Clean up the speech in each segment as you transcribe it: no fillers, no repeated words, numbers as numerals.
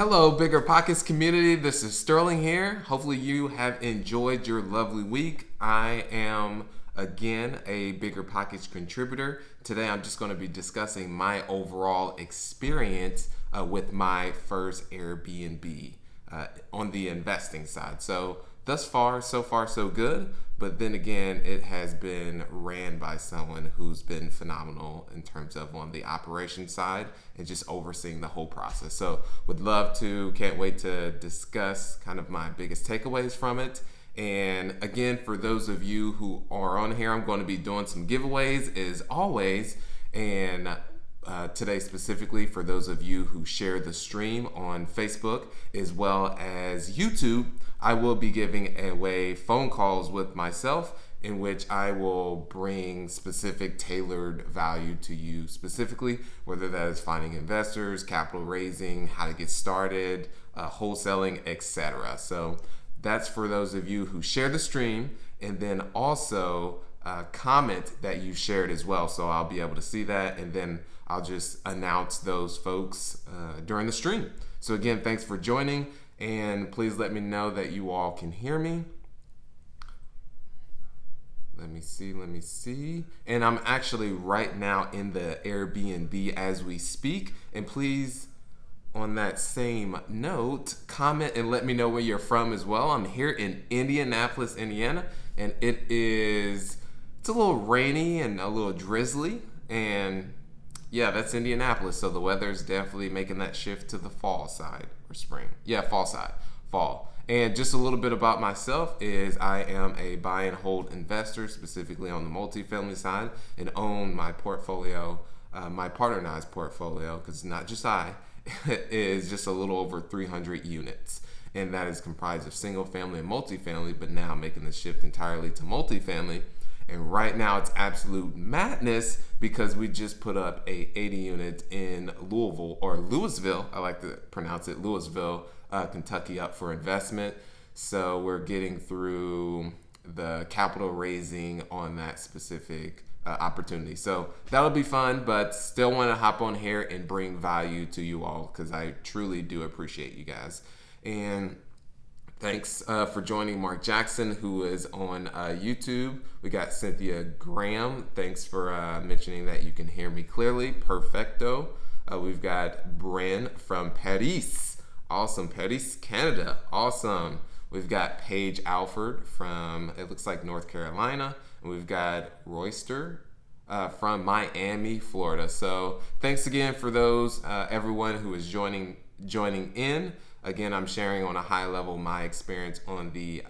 Hello, BiggerPockets community. This is Sterling here. Hopefully you have enjoyed your lovely week. I am, again, a BiggerPockets contributor. Today I'm just going to be discussing my overall experience with my first Airbnb on the investing side. So thus far, so good. But then again, it has been ran by someone who's been phenomenal in terms of on the operation side and just overseeing the whole process. So can't wait to discuss kind of my biggest takeaways from it. And again, for those of you who are on here, I'm going to be doing some giveaways as always. And today specifically for those of you who share the stream on Facebook as well as YouTube, I will be giving away phone calls with myself in which I will bring specific tailored value to you specifically, whether that is finding investors, capital raising, how to get started, wholesaling, etc. So that's for those of you who share the stream and then also comment that you shared as well. So I'll be able to see that and then I'll just announce those folks during the stream. So again, thanks for joining. And please let me know that you all can hear me. Let me see. And I'm actually right now in the Airbnb as we speak. And please, on that same note, comment and let me know where you're from as well. I'm here in Indianapolis, Indiana, and it's a little rainy and a little drizzly. And yeah, that's Indianapolis, so the weather's definitely making that shift to the fall side, or spring. Yeah, fall side, fall. And just a little bit about myself is I am a buy and hold investor, specifically on the multifamily side, and own my portfolio, my partnerized portfolio, because not just I, is just a little over 300 units. And that is comprised of single family and multifamily, but now making the shift entirely to multifamily. And right now it's absolute madness because we just put up a 80 unit in Louisville, I like to pronounce it, Louisville, Kentucky, up for investment. So we're getting through the capital raising on that specific opportunity. So that'll be fun, but still want to hop on here and bring value to you all because I truly do appreciate you guys. And thanks for joining Mark Jackson, who is on YouTube. We got Cynthia Graham. Thanks for mentioning that you can hear me clearly. Perfecto. We've got Bren from Paris. Awesome. Paris, Canada. Awesome. We've got Paige Alford from, it looks like North Carolina. And we've got Royster from Miami, Florida. So thanks again for those, everyone who is joining in. Again, I'm sharing on a high level my experience on the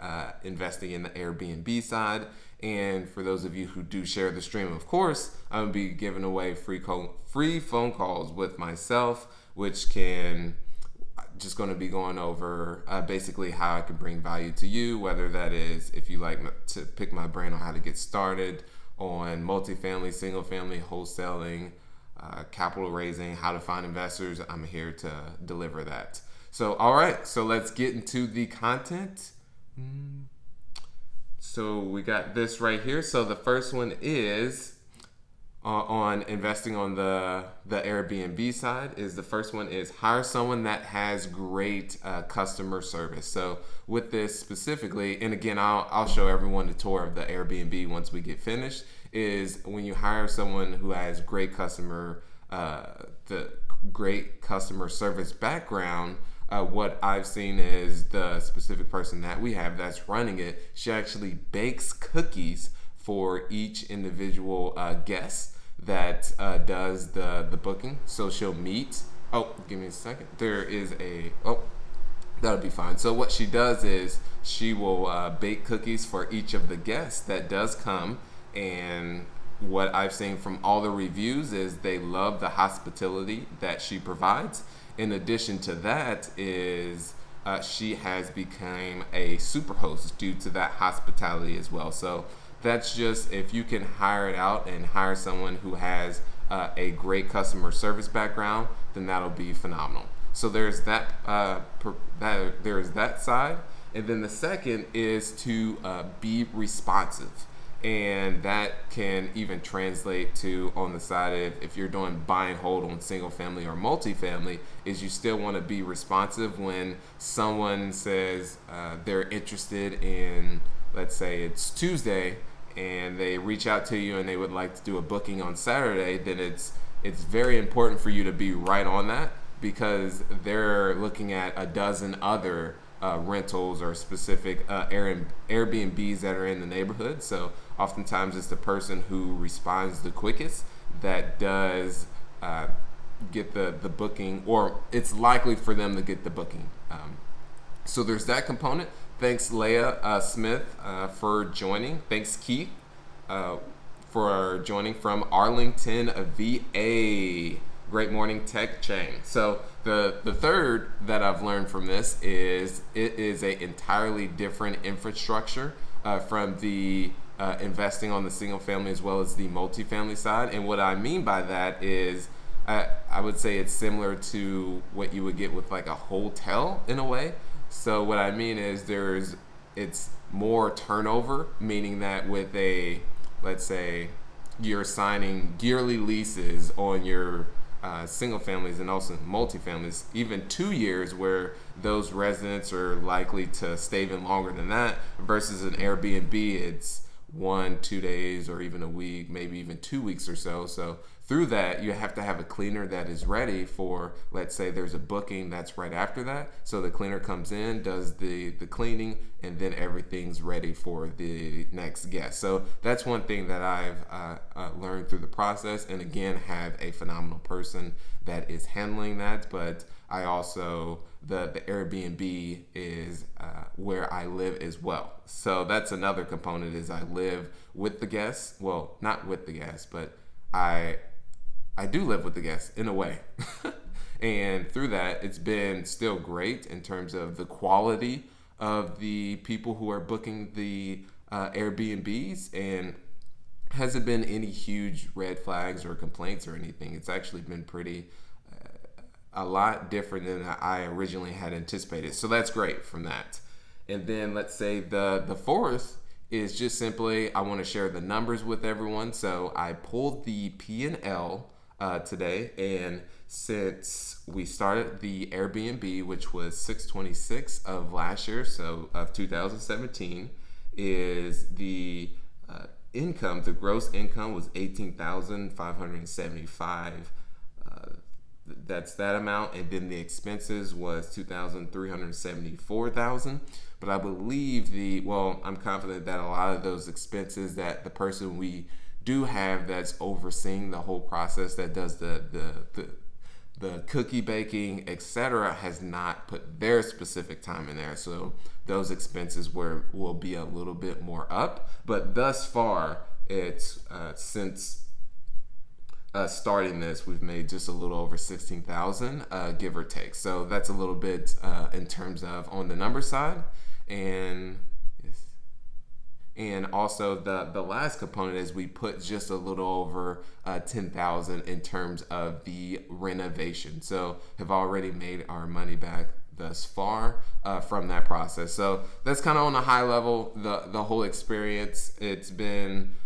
investing in the Airbnb side. And for those of you who do share the stream, of course, I'm going to be giving away free phone calls with myself, which can just going to be going over basically how I can bring value to you, whether that is if you like to pick my brain on how to get started on multifamily, single family, wholesaling, capital raising, how to find investors. I'm here to deliver that. So, all right, so let's get into the content. So we got this right here. So the first one is on investing on the Airbnb side. The first one is hire someone that has great customer service. So with this specifically, and again, I'll show everyone the tour of the Airbnb once we get finished, is when you hire someone who has great customer service background. What I've seen is the specific person that we have that's running it, she actually bakes cookies for each individual guest that does the booking. So she'll meet, give me a second. That'll be fine. So what she does is she will bake cookies for each of the guests that does come. And what I've seen from all the reviews is they love the hospitality that she provides. In addition to that is she has become a super host due to that hospitality as well. So that's just, if you can hire it out and hire someone who has a great customer service background, then that'll be phenomenal. So there's that side. And then the second is to be responsive. And that can even translate to on the side of if you're doing buy and hold on single family or multifamily, is you still want to be responsive when someone says they're interested in, let's say it's Tuesday, and they reach out to you and they would like to do a booking on Saturday. Then it's very important for you to be right on that, because they're looking at a dozen other rentals or specific Airbnbs that are in the neighborhood. So oftentimes it's the person who responds the quickest that does get the booking, or it's likely for them to get the booking. So there's that component. Thanks, Leah Smith, for joining. Thanks, Keith, for joining from Arlington, VA. Great morning, Tech Chain. So the third that I've learned from this is it is a entirely different infrastructure from the investing on the single family as well as the multifamily side. And what I mean by that is I would say it's similar to what you would get with like a hotel in a way. So what I mean is it's more turnover, meaning that with let's say you're signing yearly leases on your single families and also multifamilies, even 2 years, where those residents are likely to stay even longer than that, versus an Airbnb, it's 1-2 days or even a week, maybe even 2 weeks or so. So through that, you have to have a cleaner that is ready for, let's say there's a booking that's right after that. So the cleaner comes in, does the cleaning, and then everything's ready for the next guest. So that's one thing that I've learned through the process. And again, have a phenomenal person that is handling that. But I also, the Airbnb is where I live as well. So that's another component, is I live with the guests. Well, not with the guests, but I do live with the guests in a way. And through that, it's been still great in terms of the quality of the people who are booking the Airbnbs, and hasn't been any huge red flags or complaints or anything. It's actually been pretty a lot different than I originally had anticipated. So that's great from that. And then let's say the fourth is just simply, I want to share the numbers with everyone. So I pulled the P&L today, and since we started the Airbnb, which was 6/26 of last year, so of 2017, is the income, the gross income was 18,575. That's that amount, and then the expenses was 2,374,000. But I believe I'm confident that a lot of those expenses that the person we do have that's overseeing the whole process, that does the cookie baking, etc., has not put their specific time in there. So those expenses will be a little bit more up. But thus far, it's since starting this, we've made just a little over 16,000, give or take. So that's a little bit in terms of on the number side. And also the last component is we put just a little over 10,000 in terms of the renovation. So have already made our money back thus far from that process. So that's kind of on a high level, the whole experience. It's been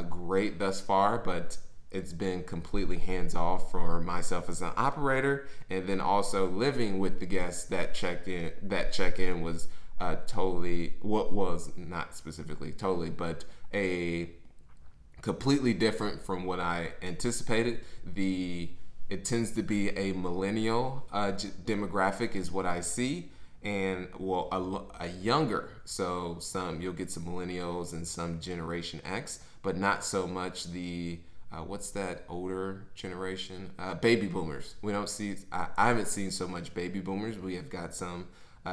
great thus far, but it's been completely hands off for myself as an operator, and then also living with the guests that check in was totally, what was not specifically totally, but a completely different from what I anticipated. It tends to be a millennial demographic is what I see, and a younger. So you'll get some millennials and some Generation X, but not so much the what's that older generation? Baby boomers. We don't see. I haven't seen so much baby boomers. We have got some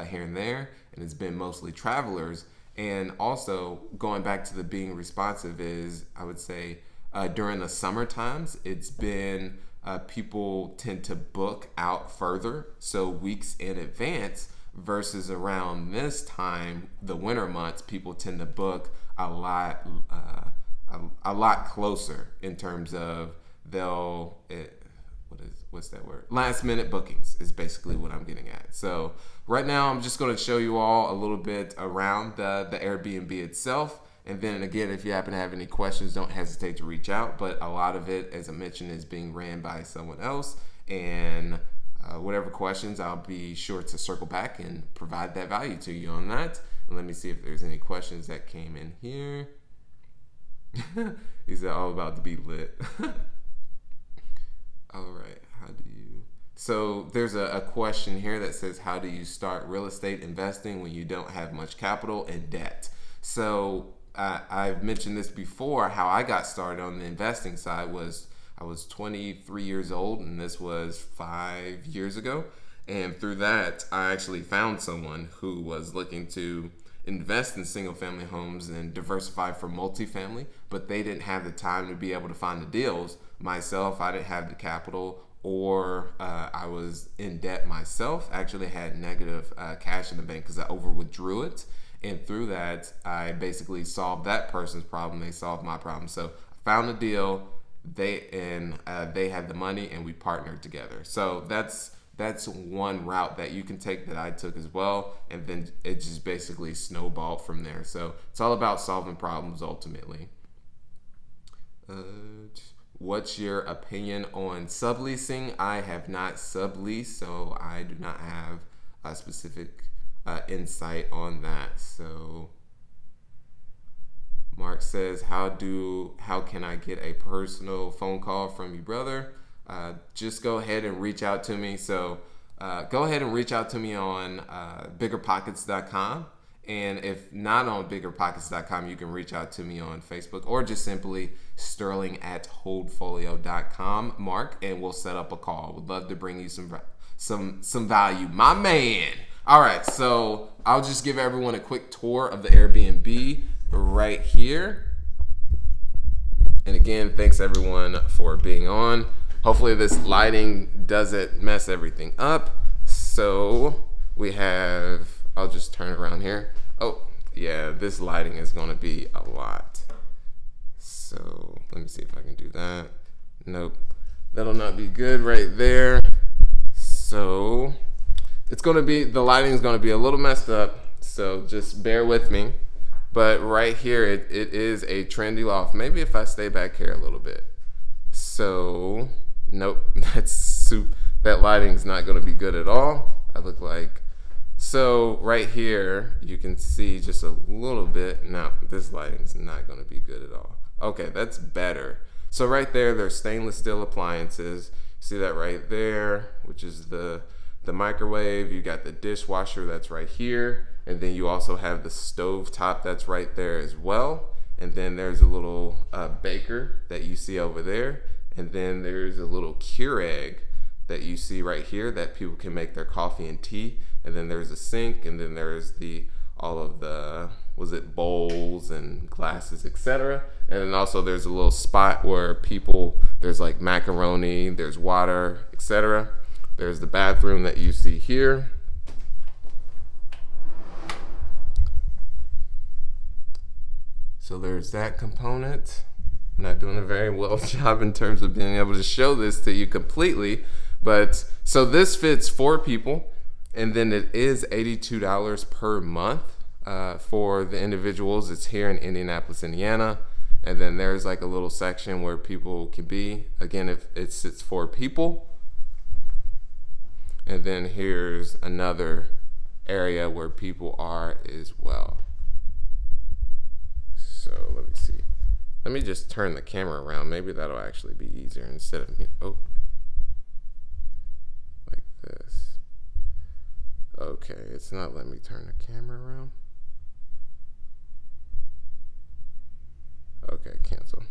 here and there, and it's been mostly travelers. And also going back to the being responsive is, I would say, during the summer times, it's been people tend to book out further, so weeks in advance, versus around this time, the winter months, people tend to book a lot closer in terms of what's that word? Last minute bookings is basically what I'm getting at. So right now I'm just going to show you all a little bit around the Airbnb itself, And then again, if you happen to have any questions, don't hesitate to reach out. But a lot of it, as I mentioned, is being ran by someone else. And whatever questions, I'll be sure to circle back and provide that value to you on that. And let me see if there's any questions that came in here. He said all about to be lit. All right, how do you... So there's a question here that says, how do you start real estate investing when you don't have much capital and debt? So I've mentioned this before, how I got started on the investing side was I was 23 years old, and this was 5 years ago. And through that, I actually found someone who was looking to invest in single family homes and diversify for multifamily, but they didn't have the time to be able to find the deals. Myself, I didn't have the capital, or I was in debt myself. I actually had negative cash in the bank because I over withdrew it. And through that, I basically solved that person's problem. They solved my problem. So I found a deal, they had the money, and we partnered together. So that's one route that you can take that I took as well, and then it just basically snowballed from there. So it's all about solving problems ultimately. What's your opinion on subleasing? I have not subleased, so I do not have a specific insight on that. So Mark says, how can I get a personal phone call from you, brother? Just go ahead and reach out to me. So go ahead and reach out to me on BiggerPockets.com. And if not on BiggerPockets.com, you can reach out to me on Facebook, or just simply sterling@holdfolio.com, Mark, and we'll set up a call. Would love to bring you some value, my man. All right, so I'll just give everyone a quick tour of the Airbnb right here. And again, thanks everyone for being on. Hopefully this lighting doesn't mess everything up. So we have, I'll just turn around here. Oh, yeah, this lighting is gonna be a lot. So let me see if I can do that. Nope, that'll not be good right there. So it's gonna be, the lighting is gonna be a little messed up, so just bear with me. But right here, it is a trendy loft. Maybe if I stay back here a little bit. So, nope, that lighting's not gonna be good at all. I look like, so right here, you can see just a little bit. No, this lighting's not gonna be good at all. Okay, that's better. So right there, there's stainless steel appliances. See that right there, which is the microwave. You got the dishwasher that's right here. And then you also have the stove top that's right there as well. And then there's a little baker that you see over there. And then there's a little Keurig that you see right here that people can make their coffee and tea. And then there's a sink, and then there's all of the, bowls and glasses, etc. And then also there's a little spot where there's like macaroni, there's water, etc. There's the bathroom that you see here. So there's that component. I'm not doing a very well job in terms of being able to show this to you completely, but so this fits 4 people, and then it is $82 per month for the individuals. It's here in Indianapolis, Indiana, and then there's like a little section where people can be. Again, if it sits 4 people, and then here's another area where people are as well. So let me see. Let me just turn the camera around. Maybe that'll actually be easier instead of me. Oh, like this. Okay, it's not letting me turn the camera around. Okay, cancel.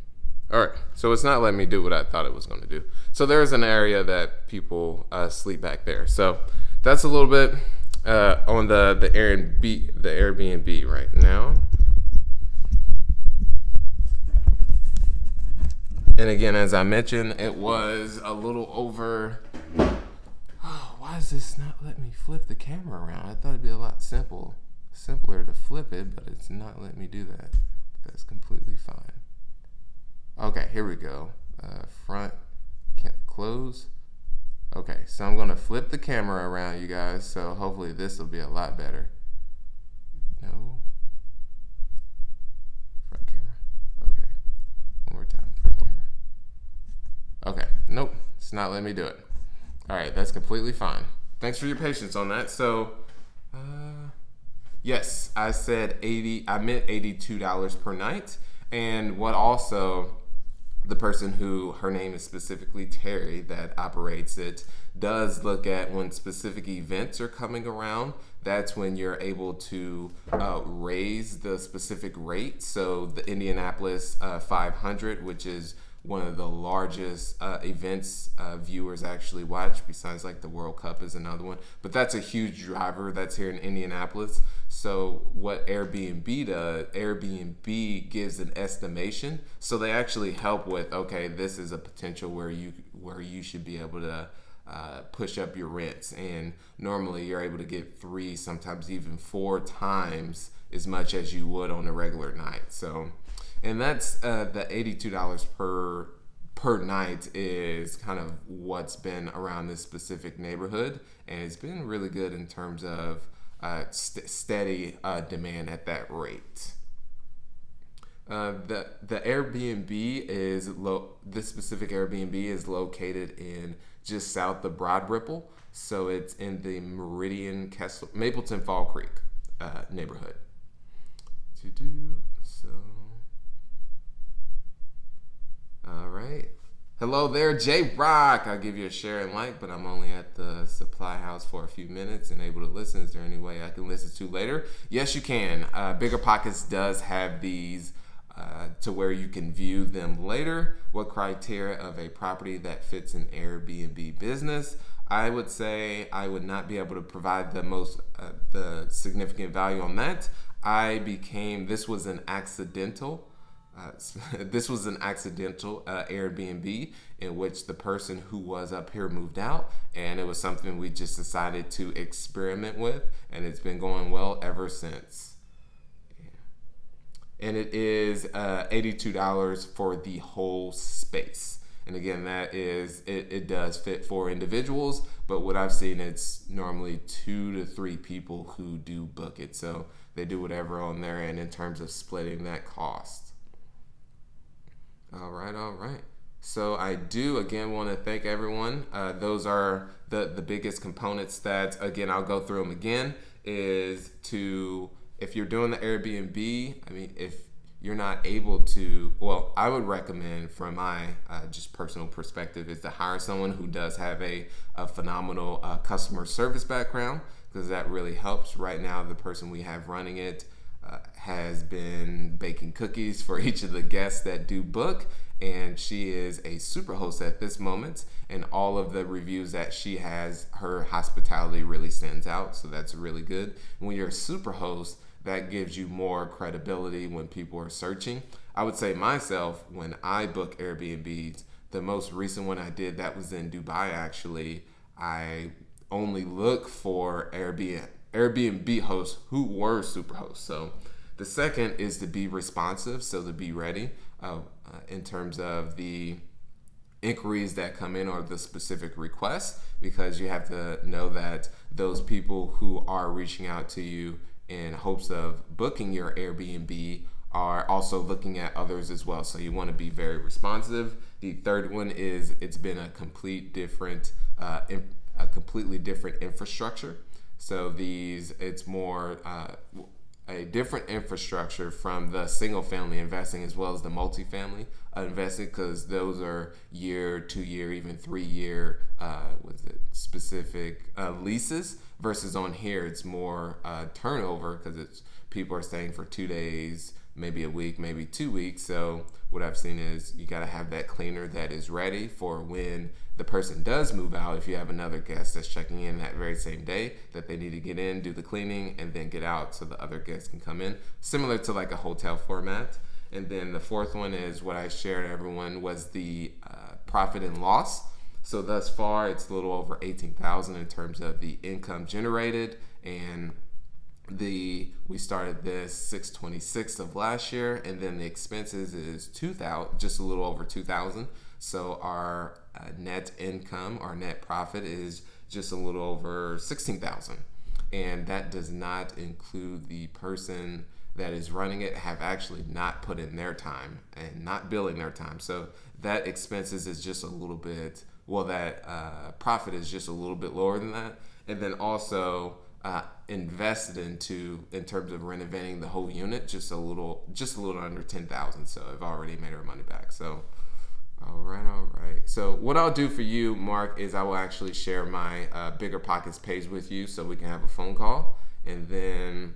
All right, so it's not letting me do what I thought it was going to do. So there's an area that people sleep back there. So that's a little bit on the Airbnb right now. And again, as I mentioned, it was a little over. Oh, why is this not letting me flip the camera around? I thought it'd be a lot simpler to flip it, but it's not letting me do that. That's completely fine. Okay, here we go. Front, close. Okay, so I'm gonna flip the camera around, you guys. So hopefully this will be a lot better. No. Okay, nope, it's not letting me do it. All right, that's completely fine. Thanks for your patience on that. So, yes, I said 80. I meant $82 per night. And what also, the person who, her name is specifically Terry, that operates it, does look at when specific events are coming around. That's when you're able to raise the specific rate. So the Indianapolis 500, which is one of the largest events viewers actually watch, besides like the World Cup is another one. But that's a huge driver that's here in Indianapolis. So what Airbnb does, Airbnb gives an estimation. So they actually help with, okay, this is a potential where you should be able to push up your rents. And normally you're able to get 3, sometimes even 4 times as much as you would on a regular night. So, and that's the $82 per night is kind of what's been around this specific neighborhood, and it's been really good in terms of steady demand at that rate. The Airbnb is this specific Airbnb is located in just south of Broad Ripple, so it's in the Mapleton Fall Creek neighborhood. So, all right. Hello there, J Rock. I'll give you a share and like, but I'm only at the supply house for a few minutes and able to listen. Is there any way I can listen to later? Yes, you can. BiggerPockets does have these to where you can view them later. What criteria of a property that fits an Airbnb business? I would say I would not be able to provide the significant value on that. This was an accidental Airbnb in which the person who was up here moved out, and it was something we just decided to experiment with, and it's been going well ever since. And it is $82 for the whole space. And again, that is, it does fit 4 individuals, but what I've seen, it's normally 2 to 3 people who do book it. So they do whatever on their end in terms of splitting that cost. All right. So I do again want to thank everyone. Those are the biggest components that, again, I'll go through them again, is to, if you're doing the Airbnb, I mean, if you're not able to, well, I would recommend, from my just personal perspective, is to hire someone who does have a phenomenal customer service background, because that really helps. Right now, the person we have running it has been baking cookies for each of the guests that do book, and she is a super host at this moment, and all of the reviews that she has, her hospitality really stands out, so that's really good. When you're a super host, that gives you more credibility when people are searching. I would say myself, when I book Airbnbs, the most recent one I did, that was in Dubai actually, I only look for Airbnb hosts who were super hosts. So the second is to be responsive, so to be ready in terms of the inquiries that come in or the specific requests, because you have to know that those people who are reaching out to you in hopes of booking your Airbnb are also looking at others as well. So you want to be very responsive. The third one is it's been a completely different infrastructure. So it's more a different infrastructure from the single family investing as well as the multifamily investing, because those are year, 2 year, even 3 year specific leases, versus on here it's more turnover, because it's people are staying for 2 days, maybe a week, maybe 2 weeks. So what I've seen is you got to have that cleaner that is ready for when the person does move out. If you have another guest that's checking in that very same day, that they need to get in, do the cleaning, and then get out so the other guests can come in, similar to like a hotel format. And then the fourth one is what I shared everyone was the profit and loss. So thus far, it's a little over 18,000 in terms of the income generated, and we started this 6/26 of last year, and then the expenses is 2,000, just a little over 2,000. So our net income, our net profit is just a little over 16,000, and that does not include the person that is running it have actually not put in their time and not billing their time. So that expenses is just a little bit, well, that profit is just a little bit lower than that. And then also invested into, in terms of renovating the whole unit, just a little under 10,000. So I've already made her money back. So all right. So what I'll do for you, Mark, is I will actually share my BiggerPockets page with you so we can have a phone call. And then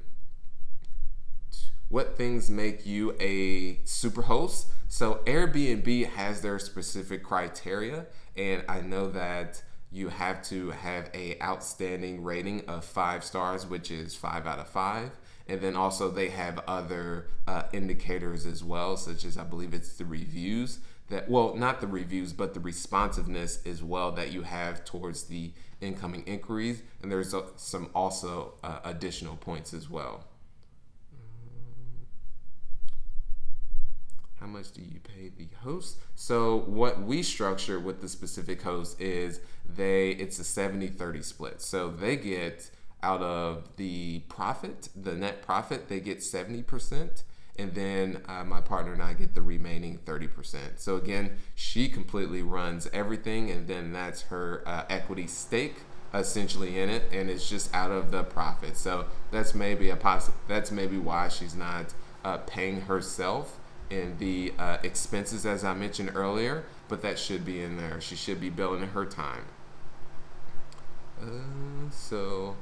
what things make you a super host? So Airbnb has their specific criteria, and I know that you have to have a outstanding rating of 5 stars, which is 5 out of 5. And then also they have other indicators as well, such as I believe it's the reviews that, well, not the reviews, but the responsiveness as well that you have towards the incoming inquiries. And there's some also additional points as well. How much do you pay the host? So what we structure with the specific host is it's a 70-30 split. So they get, out of the profit, the net profit, they get 70%. And then my partner and I get the remaining 30%. So again, she completely runs everything, and then that's her equity stake essentially in it, and it's just out of the profit. So that's maybe that's maybe why she's not paying herself in the expenses, as I mentioned earlier, but that should be in there. She should be billing her time. So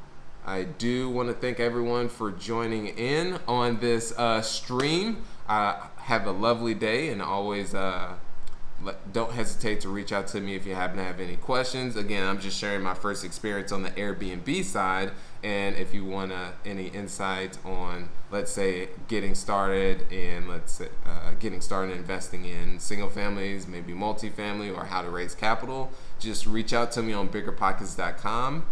I do want to thank everyone for joining in on this stream. Have a lovely day, and always don't hesitate to reach out to me if you happen to have any questions. Again, I'm just sharing my first experience on the Airbnb side, and if you want any insight on, let's say, getting started investing in single families, maybe multifamily, or how to raise capital, just reach out to me on BiggerPockets.com.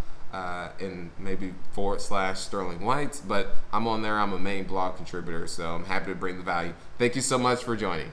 And maybe /Sterling White, but I'm on there. I'm a main blog contributor, so I'm happy to bring the value. Thank you so much for joining.